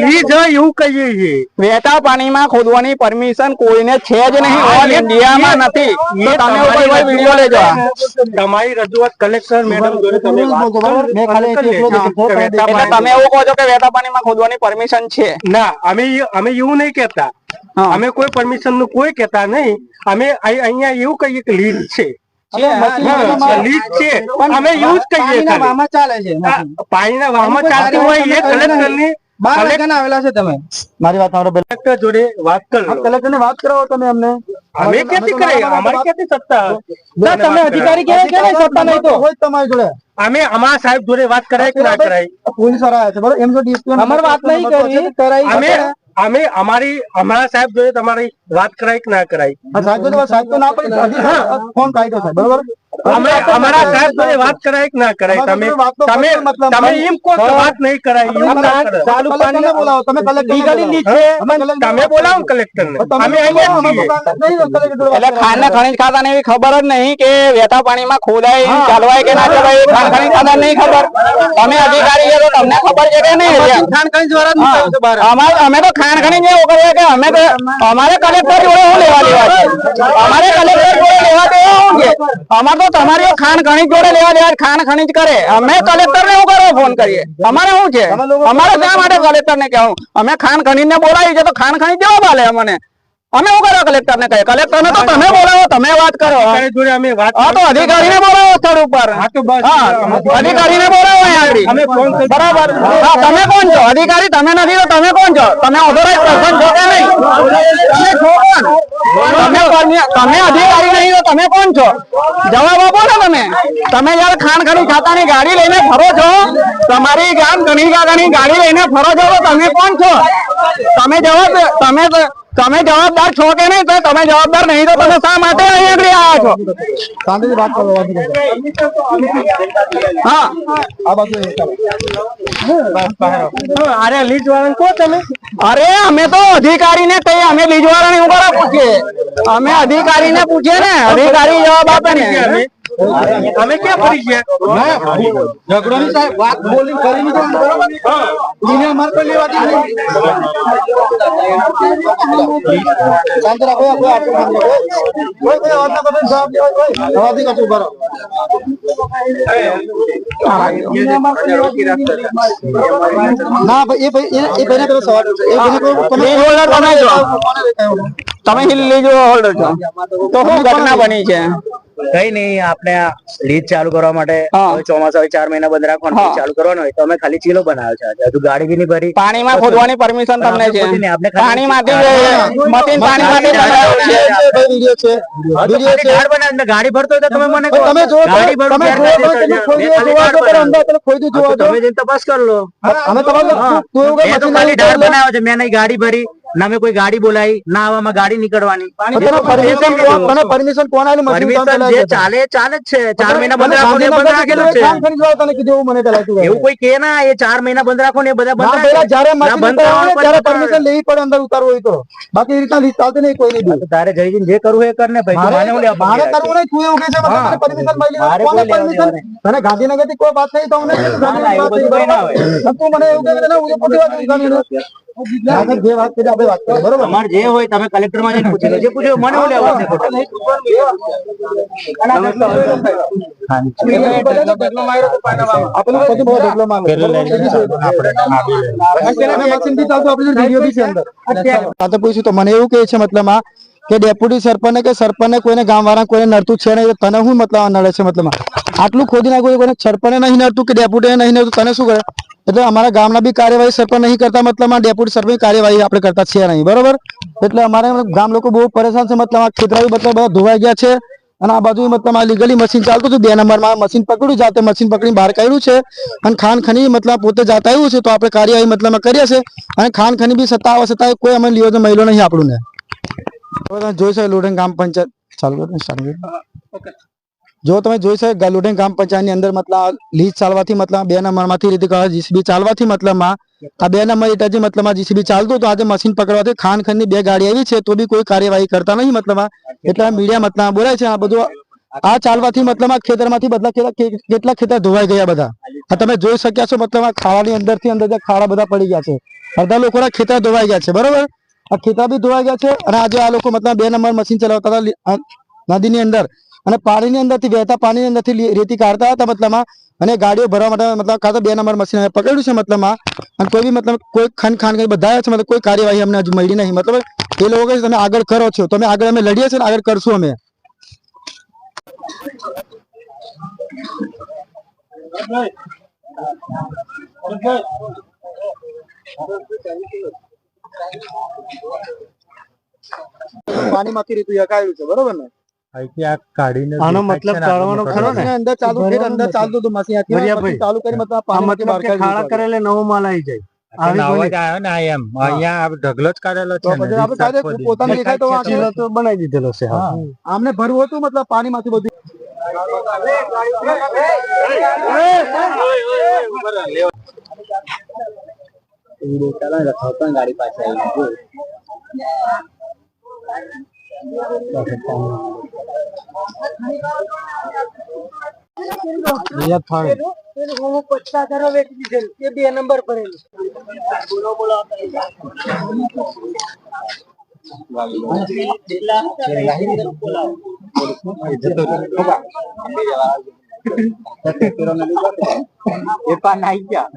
Lease એવું કહીએ છીએ। વહેતા પાણીમાં ખોદવાની પરમિશન કોઈને છે જ નહીં, ઓલ ઇન્ડિયામાં નથી। તો તમે કોઈ વિડીયો લેજો। તમારી રજૂઆત કલેક્ટર મેડમ જોડે તમે વાત કરો। એટલે તમે એવું કહો છો કે વહેતા પાણીમાં ખોદવાની પરમિશન છે? ના, અમે એવું નહીં કહેતા, અમે કોઈ પરમિશન નું કોઈ કહેતા નહીં। અમે અહીંયા એવું કહીએ કે લીઝ છે, લીઝ છે, અમે એવું જ કહીએ। પાણીના વાહમાં ચાલતું હોય એ કલેક્ટરની આવેલા છે। તમે મારી વાત સાંભળો, કલેક્ટર જોડે વાત કરો, કલેક્ટર ને વાત કરો તમે। અમને અમે ક્યાંથી કરીએ? અમારી ક્યાંથી સત્તા? તમે અધિકારી કહેવાય કે નહીં? સત્તા નહીં તો હોય તમારી જોડે। અમે અમારા સાહેબ જોડે વાત કરાય કે ના કરાય? પોલીસ વાળા આવ્યા છે બરોબર, એમ જો ડીએસપી અમારી વાત નહીં કરી, અમે અમારા સાહેબ જોડે તમારી વાત કરાય કે ના કરાય? સાહેબ તો ના પડી, ફોન કાઢ્યો છે બરોબર। અમારા સાહેબ જોડે વાત કરાય કે ના કરાય? તમે એમ કહો તો વાત નહીં કરાય, ચાલુ પાણી બોલાવો તમે, તમે બોલાવો કલેક્ટર ને। અમે એટલે ખાન ખનીજ ખાતા ને એવી ખબર જ નહીં કે વહેતા પાણીમાં ખોદાય ચાલવાય કે ના ચાલવાય, ખાન ખનીજ ખાતા નહીં ખબર। તમે અધિકારી છો તો તમને ખબર છે કે નહીં? ખાન ખનીજ વાળા અમે તો ખાન ખનીજ એવું કરીએ કે અમે તો અમારે કલેક્ટર જોડે શું લેવા દેવા છે? અમારે કલેક્ટર જોડે લેવા દેવા શું છે? અમારે તો તમારી ખાન ખનીજ જોડે લેવા દેવા, ખાન ખનીજ કરે, અમે કલેક્ટર ને શું કરવા ફોન કરીએ? અમારે શું છે? અમારે શા માટે કલેક્ટર ને કહેવું? અમે ખાન ખનીજ ને બોલાવી છે તો ખાન ખનીજ જવાબ આલે અમને। અમે શું કરો કલેક્ટર ને કહે? કલેક્ટર ને તો તમે બોલાવો, તમે વાત કરો। તો અધિકારી ને બોલાવો સ્થળ ઉપર, અધિકારી ને બોલાવો અહીંયા બરાબર। તમે કોણ છો? અધિકારી તમે નથી તો તમે કોણ છો? તમે ઓથોરાઇઝ પર્સન છો કે નહીં? તમે છો કોણ? તમે અધિકારી નહીં તો તમે કોણ છો? જવાબ આપો ને તમે। તમે જયારે ખાન ખનીજ ખાતાની ગાડી લઈને ફરો છો, તમારી ગામ ખનીજ ખાતાની ગાડી લઈને ફરો છો તો તમે કોણ છો? તમે જવાબદાર છો કે નહીં? તો તમે જવાબદાર નહીં તો તમે શા માટે અહીં આગળ આવ્યા છો? શાંતિથી વાત કરો। હા, અરે લીઝ વાળા કહો તમે। અરે અમે તો અધિકારી ને કહીએ, અમે લીઝ વાળા ને ઉપર પૂછીએ, અમે અધિકારી ને પૂછીએ ને, અધિકારી જવાબ આપે ને। અમે ક્યાં ફરી ગયા? ઝઘડોની સાહેબ વાત બોલી કરી લીધું બરોબર, એને અમાર પર લેવાતી નહીં। શાંત રાખો, કોઈ વાત ના કરો, જવાબ દેવા કોઈ જવાબી કશું બરો। ના ભાઈ એ ભાઈને પેલો સવાલ છે, એ ભાઈને તમે હોલ્ડર તમે છો, તમે લીઝ હોલ્ડર છો તો શું ઘટના બની છે? કઈ નહીં, આપણે લીઝ ચાલુ કરવા માટે ચોમાસા 4 મહિના બંધ રાખવાનું, ચાલુ કરવાનું હોય તો અમે ખાલી ચીલો બનાવ્યો છે, હજુ ગાડી બી નહીં ભરી। પાણીમાં ખોદવાની પરમિશન તમને છે? પાણીમાંથી મશીન પાણીમાંથી બનાવ્યો છે, વિડિયો છે, ગાડી ભરતો હોય તો તમે મને તમે જો ગાડી ભરો, તમે જઈને તપાસ કરી લો। અમે ખાલી ઢાળ બનાવ્યો છે, મેં નહીં ગાડી ભરી, ના મેં કોઈ ગાડી બોલાવી, ના આવામાં ગાડી નીકળવાની। પરમિશન કોણ આલી? જે ચાલે ચાલે જ છે, 4 મહિના બંધ રાખો ને બંધ રાખેલું છે। એવું કોઈ કે ના એ 4 મહિના બંધ રાખો ને બધા બંધ રાખે, જ્યારે પરમિશન લેવી પડે અંદર ઉતારવું હોય તો, બાકી એ રીતના લીઝ ચાલતી નહીં કોઈ નહીં। તારે જઈને જે કરવું એ કર ને ભાઈ, મારે હું લેવા મારે કરવું નહીં, તું એવું કે છે પરમિશન મળી, કોને પરમિશન? તને ગાંધીનગર થી કોઈ વાત થઈ તો મને તું મને એવું કે જે વાત કરી આપણે વાત કરીએ બરોબર। તમારે જે હોય તમે કલેક્ટર માં જઈને પૂછી લો, જે પૂછ્યું મને હું લેવા પૂછ્યું તો મને એવું કે છે મતલબ કે ડેપ્યુટી સરપંચ કે સરપંચ કોઈને ગામ વાળા કોઈને નડતું છે નહીં, તને શું મતલબ નડે છે? મતલબ આટલું ખોદી નાખ્યું, કોઈને સરપંચ નહીં નડતું કે ડેપ્યુટી નહીં નડતું, તને શું કરે? એટલે અમારા ગામના બી કાર્યવાહી સરપંચ નહીં કરતા, મતલબ ડેપ્યુટી સરપંચ કાર્યવાહી આપણે કરતા છે નહીં બરોબર। એટલે અમારે ગામ લોકો બહુ પરેશાન છે, મતલબ આ ખેતરા મતલબ બધા ધોવાઈ ગયા છે, અને આ બાજુ મતલબ આ લીગલી મશીન ચાલતું હતું, 2 નંબરમાં મશીન પકડ્યું, જાતે મશીન પકડીને બહાર કાઢ્યું છે, અને ખાન ખની મતલબ પોતે જાતા આવ્યું છે, તો આપણે કાર્યવાહી મતલબ કરીએ છીએ, અને ખાન ખની બી સત્તા આવે છતાં કોઈ અમે લીધો તો મહિલો નહીં આપણું ને। જોઈ છે લુડેન ગ્રામ પંચાયત ચાલુ જો તમે જોઈ શકો લુડેન ગ્રામ પંચાયત ની અંદર મતલબ લીઝ ચાલવાથી મતલબ 2 નંબરમાંથી રીતે જીસીબી ચાલવાથી મતલબમાં આ 2 નંબર એટાજી મતલબમાં જીસીબી ચાલતું તો આજે મશીન પકડવાથી ખાન ખનની 2 ગાડી આવી છે તો બી કોઈ કાર્યવાહી કરતા નહીં મતલબ। એટલે મીડિયા મતલબ બોલાય છે આ બધું આ ચાલવાથી મતલબ આ ખેતરમાંથી બધા કેટલા ખેતર ધોવાઈ ગયા બધા, તમે જોઈ શક્યા છો મતલબ આ ખાડાની અંદરથી અંદર ખાડા બધા પડી ગયા છે, અડધા લોકોના ખેતર ધોવાઈ ગયા છે, બરોબર. આ ખેતર બી ધોવાઈ ગયા છે અને આજે આ લોકો મતલબ 2 નંબર મશીન ચલાવતા હતા નદીની અંદર અને પાણીની અંદરથી વહેતા પાણીની અંદરથી રેતી કાઢતા હતા મતલબમાં, અને ગાડીઓ ભરવા માટે મતલબ કાં તો 2 નંબર મશીન અમે પકડ્યું છે મતલબમાં. અને કોઈ બી મતલબ કોઈ ખાન કઈ બધા છે, મતલબ કોઈ કાર્યવાહી અમને હજુ મળી નહીં. મતલબ એ લોકો તમે આગળ કરો છો, તમે આગળ અમે લડીએ છીએ, આગળ કરશું અમે. પાણીમાંથી રીતું હકાયું છે, બરોબર ને? આનો મતલબ કાઢવાનો ખરો ને? અંદર ચાલુ હતું મશીન ચાલુ કરી મતલબ પાણીમાંથી બહાર કાઢી ખાડા કરેલે નવો માલ આવી જાય. બનાવી દીધેલો છે. આમને ભરવું હતું મતલબ પાણીમાંથી બધું. ગાડી પાસે એ પણ નાઈ ગયા.